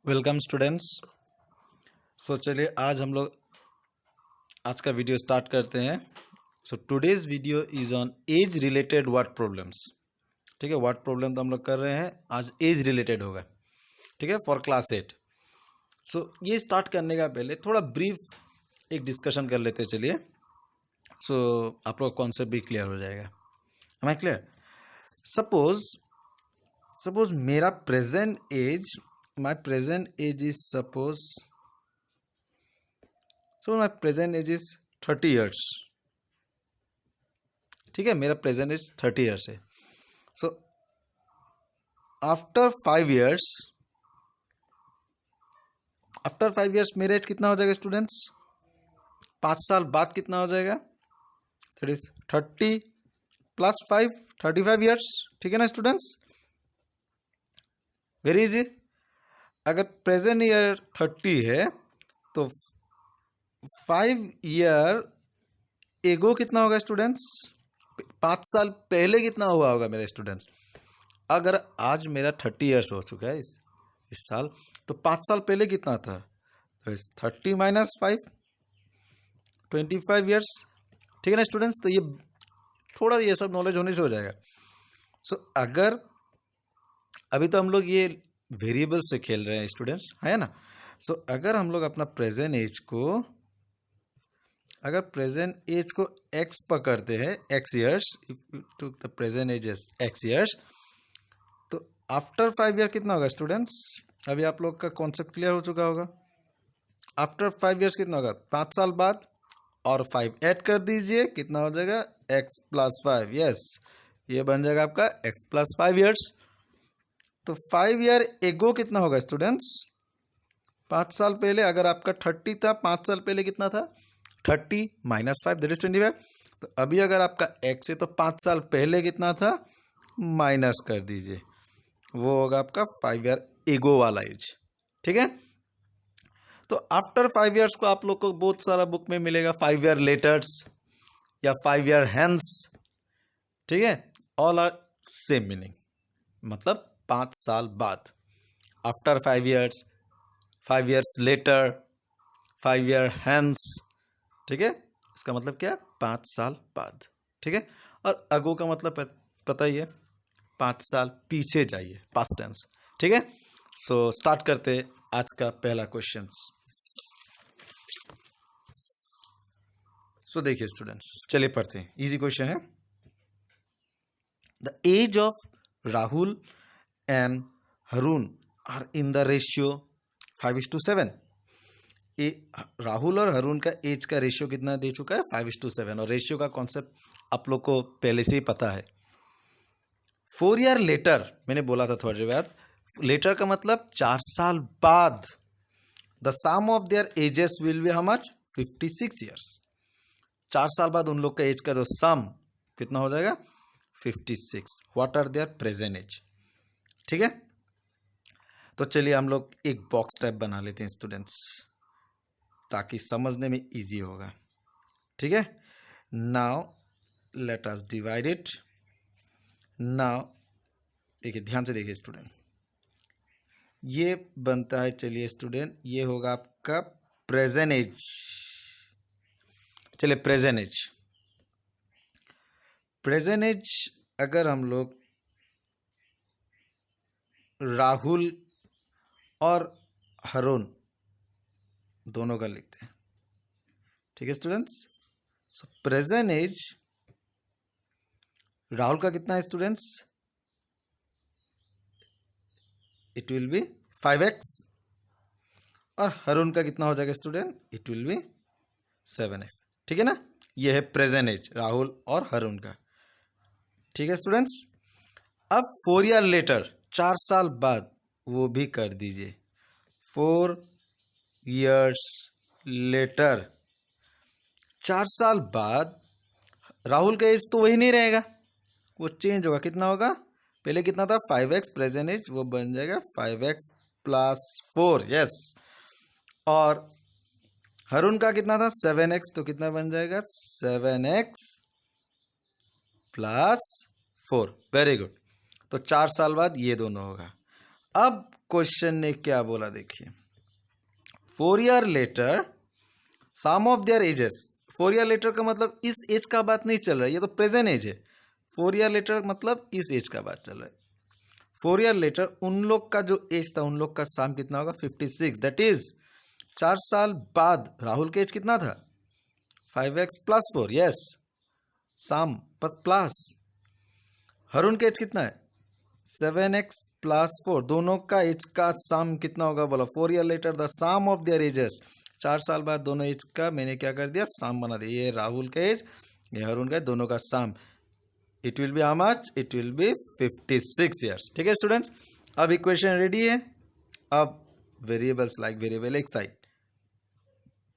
Welcome students. चलिए आज हम लोग आज का वीडियो स्टार्ट करते हैं। Today's video is on age related word problems. ठीक है, वर्ड प्रॉब्लम तो हम लोग कर रहे हैं, आज एज रिलेटेड होगा। ठीक है, फॉर क्लास 8। ये स्टार्ट करने का पहले थोड़ा ब्रीफ एक डिस्कशन कर लेते हैं। चलिए, आप लोग कॉन्सेप्ट भी क्लियर हो जाएगा। Am I clear? सपोज मेरा present age, my present age is my present age is 30 years. ठीक है, मेरा प्रेजेंट एज 30 ईयर्स है। सो आफ्टर 5 ईयर्स मेरा एज कितना हो जाएगा स्टूडेंट्स? 5 साल बाद कितना हो जाएगा? That is 30 plus 5, 35 years. ठीक है ना स्टूडेंट्स? Very easy. अगर प्रेजेंट ईयर 30 है तो 5 ईयर एगो कितना होगा स्टूडेंट्स? 5 साल पहले कितना हुआ होगा मेरे स्टूडेंट्स? अगर आज मेरा 30 ईयर्स हो चुका है इस साल, तो 5 साल पहले कितना था? 30 माइनस 5, 25 ईयर्स। ठीक है ना स्टूडेंट्स? तो ये थोड़ा ये सब नॉलेज होने से हो जाएगा। अगर अभी तो हम लोग ये वेरिएबल से खेल रहे हैं स्टूडेंट्स, है ना? अगर हम लोग अपना प्रेजेंट एज को x पकड़ते हैं, x years, if you took the present age age x years, तो आफ्टर 5 ईयर कितना होगा स्टूडेंट्स? अभी आप लोग का कॉन्सेप्ट क्लियर हो चुका होगा। आफ्टर 5 ईयर्स कितना होगा? 5 साल बाद, और 5 ऐड कर दीजिए, कितना हो जाएगा? x plus 5। यस, ये बन जाएगा आपका x प्लस 5 ईयर्स। तो 5 ईयर एगो कितना होगा स्टूडेंट्स? 5 साल पहले अगर आपका 30 था, 5 साल पहले कितना था? 30 माइनस 5 दैट इज 25। तो अभी अगर आपका x है तो 5 साल पहले कितना था? माइनस कर दीजिए, वो होगा आपका 5 ईयर एगो वाला एज। ठीक है, तो आफ्टर 5 ईयर्स को आप लोग को बहुत सारा बुक में मिलेगा 5 ईयर लेटर्स या 5 ईयर हैंस। ठीक है, ऑल आर सेम मीनिंग, मतलब 5 साल बाद। After 5 years, 5 years later, 5 year hence. ठीक है, इसका मतलब क्या? 5 साल बाद। ठीक है, और अगो का मतलब पता ही है, 5 साल पीछे जाइए, पास्ट टेंस। ठीक है, स्टार्ट करते हैं आज का पहला क्वेश्चन। देखिए स्टूडेंट्स, चलिए पढ़ते हैं। इजी क्वेश्चन है। The age of Rahul and Haroon are in the ratio 5:7। Rahul और हरून का एज का रेशियो कितना दे चुका है? 5:7। और रेशियो का कॉन्सेप्ट आप लोग को पहले से ही पता है। 4 ईयर लेटर, मैंने बोला था थोड़ी देर बाद, लेटर का मतलब 4 साल बाद। The sum of their ages will be how much? 56 years. 4 साल बाद उन लोग का एज का जो सम कितना हो जाएगा? 56। What are their present age? ठीक है, तो चलिए हम लोग एक बॉक्स टाइप बना लेते हैं स्टूडेंट्स, ताकि समझने में इजी होगा। ठीक है, now let us divide it. Now देखिए, ध्यान से देखिए स्टूडेंट, ये बनता है, चलिए स्टूडेंट, ये होगा आपका प्रेजेंट एज। चलिए प्रेजेंट एज अगर हम लोग राहुल और हरून दोनों का लिखते हैं। ठीक है स्टूडेंट्स, प्रेजेंट एज राहुल का कितना है students? It will B 5x। और हरून का कितना हो जाएगा student? It will B 7x। ठीक है ना, ये है प्रेजेंट एज राहुल और हरून का। ठीक है स्टूडेंट्स, अब 4 ईयर लेटर, 4 साल बाद, वो भी कर दीजिए। 4 ईयर्स लेटर, 4 साल बाद राहुल का एज तो वही नहीं रहेगा, वो चेंज होगा। कितना होगा? पहले कितना था? 5x, प्रेजेंट एज वो बन जाएगा 5x प्लस 4। यस, और हरून का कितना था? 7x, तो कितना बन जाएगा? 7x plus 4। Very good. तो 4 साल बाद ये दोनों होगा। अब क्वेश्चन ने क्या बोला देखिए, 4 year later sum of their ages. 4 year later का मतलब इस एज का बात नहीं चल रहा है, ये तो प्रेजेंट एज है। 4 ईयर लेटर मतलब इस एज का बात चल रहा है। 4 ईयर लेटर उन लोग का जो एज था, उन लोग का सम कितना होगा 56। दैट इज 4 साल बाद राहुल का एज कितना था 5x + 4। यस, सम प्लस हरुण का एज कितना है 7x + 4। दोनों का एज का सम कितना होगा बोला, 4 year later the sum of their ages. 4 साल बाद दोनों एज का मैंने क्या कर दिया, सम बना दिया। ये राहुल का एज, ये हरुण का एज, दोनों का sum. It will be how much, it will be 56 years. ठीक है स्टूडेंट्स, अब इक्वेशन रेडी है। अब वेरिएबल्स लाइक वेरिएबल एक साइड,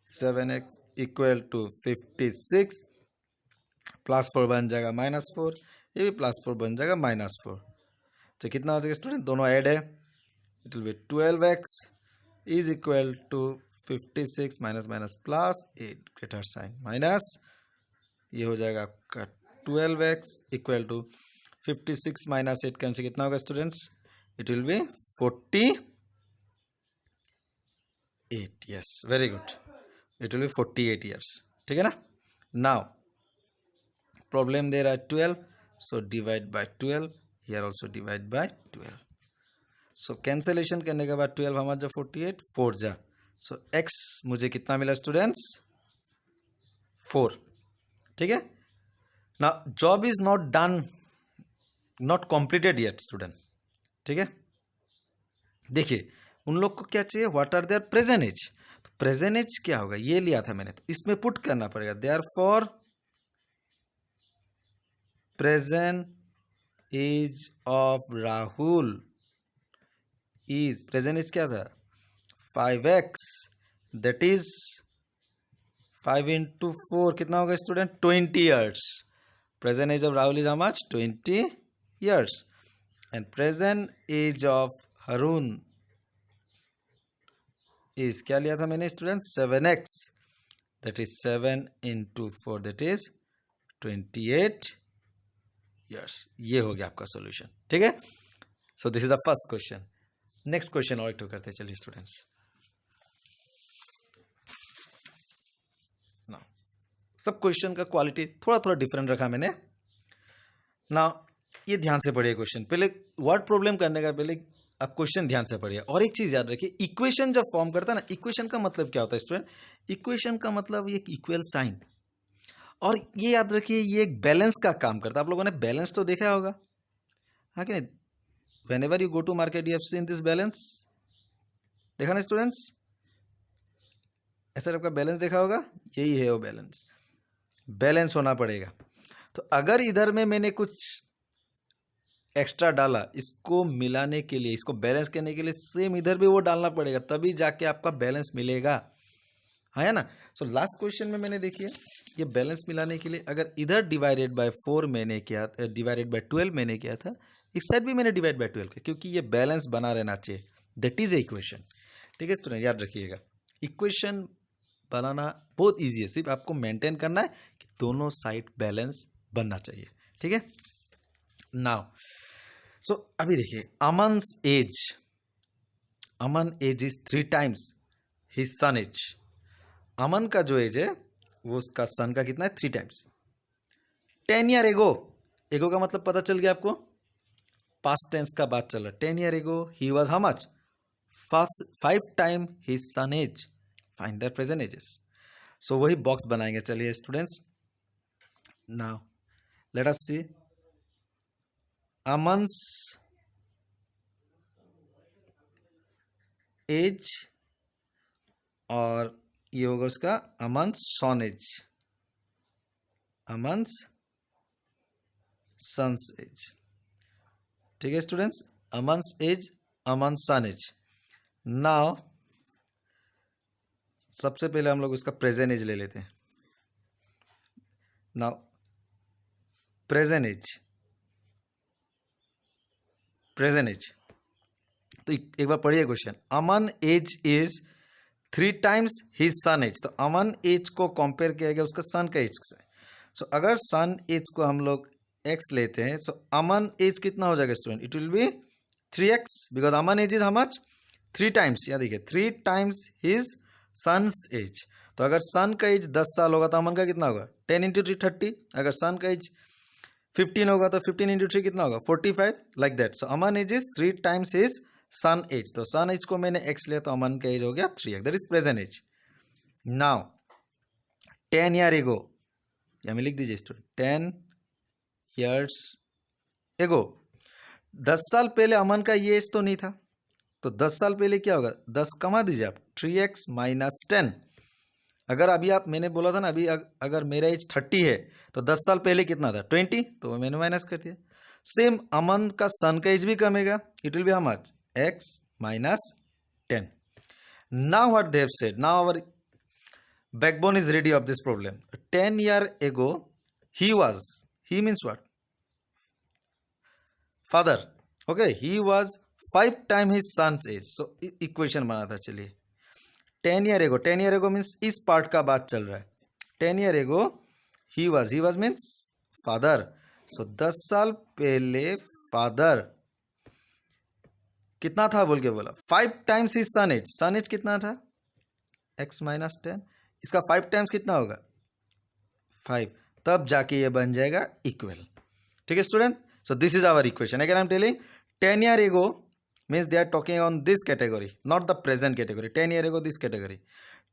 7x = 56 +4 बन जाएगा -4, ये भी +4 बन जाएगा -4। तो कितना हो जाएगा स्टूडेंट, दोनों ऐड है। It will be 12x = 56 minus plus 8 greater sign minus, ये हो जाएगा आपका 12x = 56 - 8 कैंसिल, कितना होगा students, it will B 48। Yes, very good, it will B 48 years. ठीक है ना। नाउ प्रॉब्लम दे रहा है 12, so divide by 12, here also divide by 12। So cancellation करने के बाद 12 हमारा जो 48 4 जा, सो x मुझे कितना मिला स्टूडेंट्स 4। ठीक है ना। Job is not done, not completed yet student. ठीक है, देखिए उन लोग को क्या चाहिए, what are their present age. तो प्रेजेंट एज क्या होगा, ये लिया था मैंने, तो इसमें पुट करना पड़ेगा। Therefore present age of Rahul is, present age क्या था 5x, दैट इज 5 × 4 कितना होगा student 20 years. Present age of Rahul is how much 20 years, and present age of Haroon is क्या लिया था मैंने student 7x, that is 7 × 4 that is 28 years. ये हो गया आपका सॉल्यूशन। ठीक है, so this is the first question. Next question और टू करते हैं, चलिए स्टूडेंट्स। ना सब क्वेश्चन का क्वालिटी थोड़ा थोड़ा डिफरेंट रखा मैंने ना, ये ध्यान से पढ़िए क्वेश्चन। पहले वर्ड प्रॉब्लम करने का पहले आप क्वेश्चन ध्यान से पढ़िए। और एक चीज याद रखिए, इक्वेशन जब फॉर्म करता है ना, इक्वेशन का मतलब क्या होता है स्टूडेंट, इक्वेशन का मतलब ये इक्वल साइन। और ये याद रखिए ये एक बैलेंस का काम करता है। आप लोगों ने बैलेंस तो देखा होगा, हाँ कि नहीं। whenever you go to market you have seen this balance, देखा ना स्टूडेंट्स, ऐसा आपका बैलेंस देखा होगा, यही है वो बैलेंस। बैलेंस होना पड़ेगा। तो अगर इधर में मैंने कुछ एक्स्ट्रा डाला, इसको मिलाने के लिए, इसको बैलेंस करने के लिए सेम इधर भी वो डालना पड़ेगा, तभी जाके आपका बैलेंस मिलेगा, हाँ है ना। सो लास्ट क्वेश्चन में मैंने देखिए ये बैलेंस मिलाने के लिए अगर इधर डिवाइडेड बाय 4 मैंने किया, डिवाइडेड बाय 12 मैंने किया था, इस साइड भी मैंने डिवाइड बाय 12 किया, क्योंकि ये बैलेंस बना रहना चाहिए। That is a equation. ठीक है स्टूडेंट, याद रखिएगा इक्वेशन बनाना बहुत ईजी है, सिर्फ आपको मेंटेन करना है कि दोनों साइड बैलेंस बनना चाहिए। ठीक है, नाउ सो अभी देखिए Aman's age, Aman age is 3 times his son age. Aman का जो एज है वो उसका सन का कितना है 3 टाइम्स। 10 ईयर एगो, एगो का मतलब पता चल गया आपको, पास्ट टेंस का बात चल रहा है। 10 year ago he was how much 5 time his son age, find the present ages. So वही बॉक्स बनाएंगे। चलिए students, now let us see Aman's age, और ये होगा उसका Aman's son age, Aman's sons age. ठीक है students, Aman's age, Aman's son age. Now सबसे पहले हम लोग उसका प्रेजेंट एज ले लेते हैं। Now present age, present age, तो एक बार पढ़िए question. Aman age is 3 times his son age. तो अमन एज को कंपेयर किया गया उसका सन का एज से। सो अगर सन एज को हम लोग x लेते हैं, सो अमन एज कितना हो जाएगा student, it will be 3x because Aman age is how much 3 times. यहाँ देखिए 3 टाइम्स हिज सन्स एज. तो अगर सन का एज 10 साल होगा तो अमन का कितना होगा 10 इंटू 3 30. अगर सन का एज 15 होगा तो 15 इंटू 3 कितना होगा 45 like that. So Aman age is 3 times his son age. तो सन एज को मैंने x लिया तो अमन का एज हो गया 3x. That is present age. Now 10 year ago, या में लिख दीजिए स्टूडेंट 10 ईयर्स एगो. 10 साल पहले अमन का ये एज तो नहीं था, तो 10 साल पहले क्या होगा 10 कमा दीजिए आप 3x माइनस 10. अगर अभी आप मैंने बोला था ना अभी अगर मेरा एज 30 है तो 10 साल पहले कितना था 20, तो मैंने माइनस कर दिया. सेम अमन का सन का एज भी कमेगा. It will be how much x minus 10. Now what they have said, now our backbone is ready of this problem. 10 year ago he means what father. Okay, he was 5 times his son's age. So equation बना था. चलिए 10 year ago means इस part का बात चल रहा है. 10 year ago he was means father. So 10 साल पहले father कितना था बोल के बोला 5 times his son age कितना था x माइनस 10. इसका 5 टाइम्स कितना होगा 5, तब जाके ये बन जाएगा इक्वल. ठीक है student. So this is our equation. Again I am telling 10 year ago means they are talking on this category, not the present category. 10 year ago this category.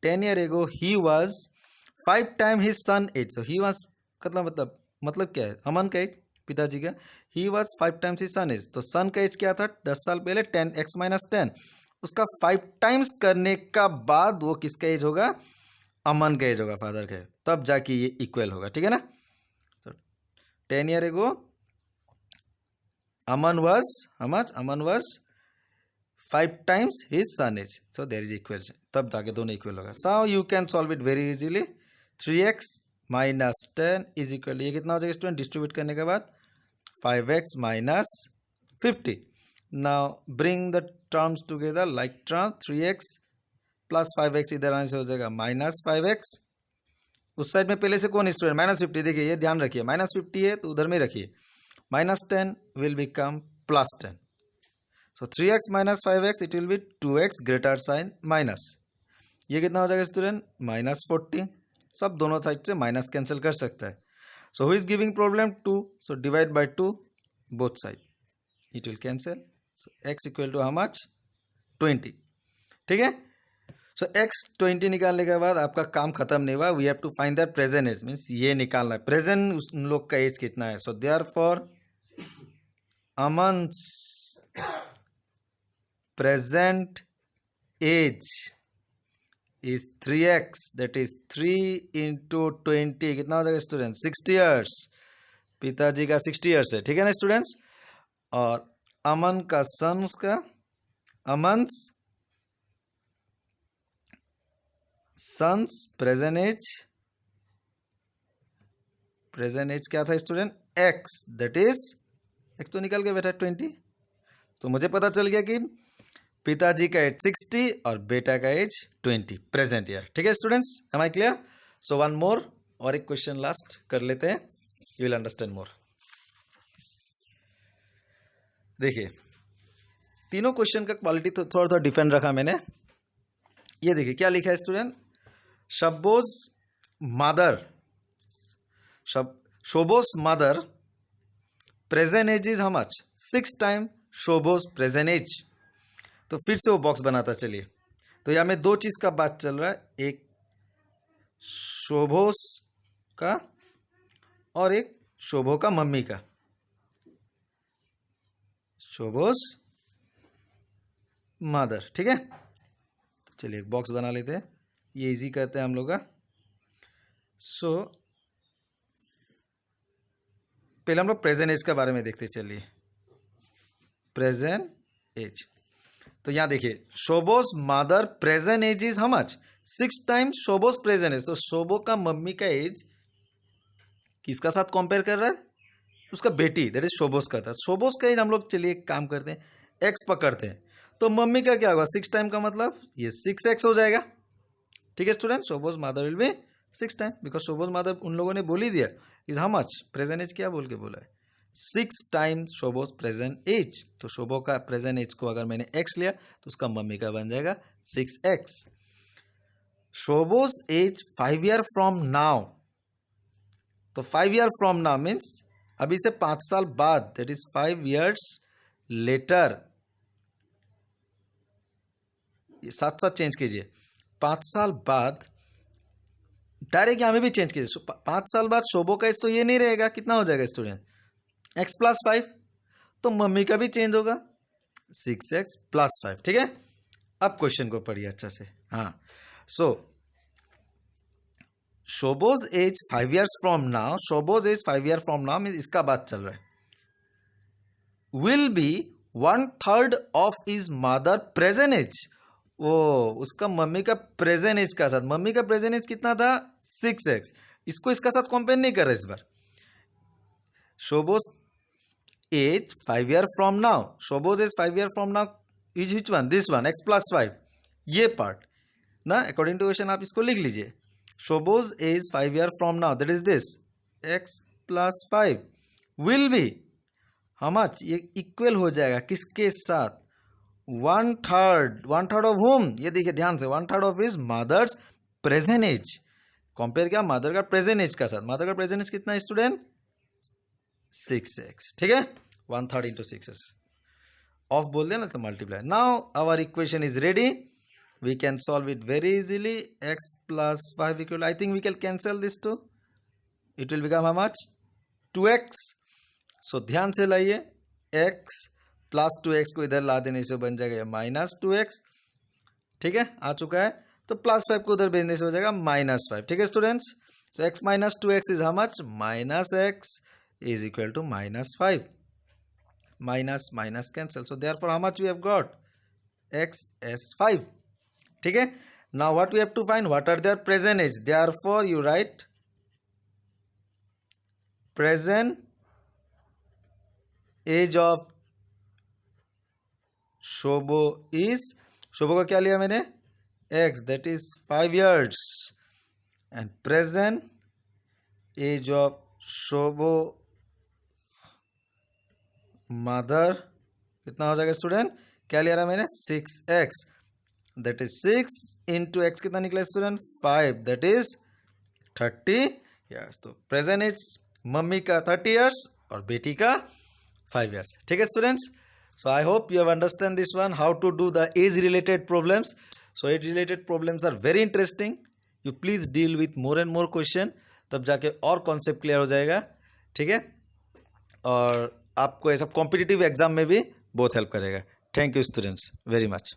10 year ago he was 5 time his son age. So he was मतलब क्या है अमन का एज पिताजी का. He was 5 times his son age. तो son का एज क्या था 10 साल पहले 10x माइनस 10. उसका 5 टाइम्स करने का बाद वो किसका एज होगा अमन का एज होगा फादर का, तब जाके ये इक्वल होगा. ठीक है ना. तो 10 year ago a man was 5 times his son age. So there is equal, तब जाके दोनों इक्वल होगा. So you can solve it very easily. 3x minus 10 is equal, ये कितना हो जाएगा स्टूडेंट डिस्ट्रीब्यूट करने के बाद 5x minus 50. Now bring the terms together like term 3x plus 5x इधर आने से हो जाएगा माइनस 5x. उस साइड में पहले से कौन स्टूडेंट माइनस 50. देखिए ये ध्यान रखिए माइनस 50 है तो उधर में रखिए. Minus 10 will become plus 10. So 3x minus 5x it will be 2x greater sign minus. ये कितना हो जाएगा स्टूडेंट माइनस 40. सब दोनों साइड से माइनस कैंसिल कर सकता है. So who is giving problem 2. So divide by 2 both side it will cancel. So x equal to how much 20. ठीक है. सो x 20 निकालने के बाद आपका काम खत्म नहीं हुआ. We have to find the present age means ये निकालना है प्रेजेंट उन लोग का एज कितना है. So therefore Aman's present age is 3x. That is 3 into 20 कितना हो जाएगा स्टूडेंट 60 ईयर्स. पिताजी का 60 ईयर्स है. ठीक है ना स्टूडेंट्स. और अमन का सन्स का अमन्स सन्स प्रेजेंट एज क्या था student x. That is x तो निकल के बैठा 20. तो मुझे पता चल गया कि पिताजी का एज 60 और बेटा का एज 20 प्रेजेंट ईयर. ठीक है students. Am I clear. So one more और एक क्वेश्चन लास्ट कर लेते हैं. You will understand more. देखिए तीनों क्वेश्चन का क्वालिटी तो थोड़ा थोड़ा डिफरेंट रखा मैंने. ये देखिए क्या लिखा है student. Shobho's mother present age is how much 6 time Shobho's present age. तो फिर से वो बॉक्स बनाता चलिए. तो यहाँ में दो चीज का बात चल रहा है, एक शोभोज का और एक शोभो का मम्मी का. शोभोज मदर. ठीक है. चलिए एक बॉक्स बना लेते हैं, ये इजी करते हैं हम लोग का. सो पहले हम लोग प्रेजेंट एज के बारे में देखते चलिए. प्रेजेंट एज तो यहाँ देखिए Shobho's mother present age is how much 6 times Shobho's present age. तो शोभो का मम्मी का एज किसका साथ कंपेयर कर रहा है उसका बेटी दैट इज शोभोज का था. शोभोज का एज हम लोग चलिए एक काम करते हैं एक्स पकड़ते हैं. तो मम्मी का क्या होगा 6 टाइम का मतलब ये 6x हो जाएगा. ठीक है student. Shobho's mother will be 6 time because Shobho's mother उन लोगों ने बोल ही दिया is how much present age क्या बोल के बोला है 6 टाइम्स शोभोज प्रेजेंट एज। तो शोभो का प्रेजेंट एज को अगर मैंने x लिया तो उसका मम्मी का बन जाएगा 6x। Shobho's age 5 year from now. तो 5 ईयर फ्रॉम नाउ मीन्स अभी से 5 साल बाद, दैट इज 5 ईयर्स लेटर। ये साथ साथ चेंज कीजिए। 5 साल बाद डायरेक्ट यहां में भी चेंज कीजिए। 5 साल बाद शोभो का एज तो ये नहीं रहेगा, कितना हो जाएगा स्टूडेंट? x + 5। तो मम्मी का भी चेंज होगा 6x + 5। ठीक है, अब क्वेश्चन को पढ़िए अच्छा से। हाँ, so Shobho's age 5 years from now, Shobho's age 5 year from now mean इसका बात चल रहा है। Will be 1/3 of his mother present age. वो उसका मम्मी का प्रेजेंट एज का साथ, मम्मी का प्रेजेंट एज कितना था? 6x। इसको इसका साथ कंपेयर नहीं कर रहे इस बार। Shobho's age 5 year from now, Shobho's age 5 year from now is which one? This one, x + 5। ये पार्ट ना अकॉर्डिंग टू क्वेश्चन आप इसको लिख लीजिए। Shobho's age 5 year from now, that is this x + 5 will be how much? ये इक्वल हो जाएगा किसके साथ? 1/3 ऑफ होम? ये देखिए ध्यान से, 1/3 of is mother's present age. Compare किया मदर का प्रेजेंट एज का साथ। मदर का प्रेजेंट एज कितना है स्टूडेंट? 6x। ठीक है, 1/3 × 6x ऑफ बोल दिया ना तो multiply. Now our equation is ready, we can solve it very easily. x + 5 equal, I think we can cancel this two, it will become how much? 2x। So ध्यान से लाइए, x + 2x को इधर ला देने से बन जाएगा -2x। ठीक है, आ चुका है। तो +5 को उधर भेजने से हो जाएगा -5। ठीक है students, so x - 2x is how much? -x is equal to -5. Minus cancel, so therefore how much we have got? X as 5. ठीक है, now what we have to find? What are their present age? Therefore you write present age of शोभो is, शोभो का क्या लिया मैंने? x, that is 5 years, and present age of Shobho mother कितना हो जाएगा student? क्या लिया रहा मैंने? 6x, दैट इज 6 × x कितना निकला स्टूडेंट? 5, that is 30 years. तो प्रेजेंट एज मम्मी का 30 ईयर्स और बेटी का 5 ईयर्स। ठीक है students, so I hope you have understand this one, how to do the age related problems. So age related problems are very interesting, you please deal with more and more question, तब जाके और concept clear हो जाएगा। ठीक है, और आपको ये सब कॉम्पिटिटिव एग्जाम में भी बहुत हेल्प करेगा। Thank you students very much.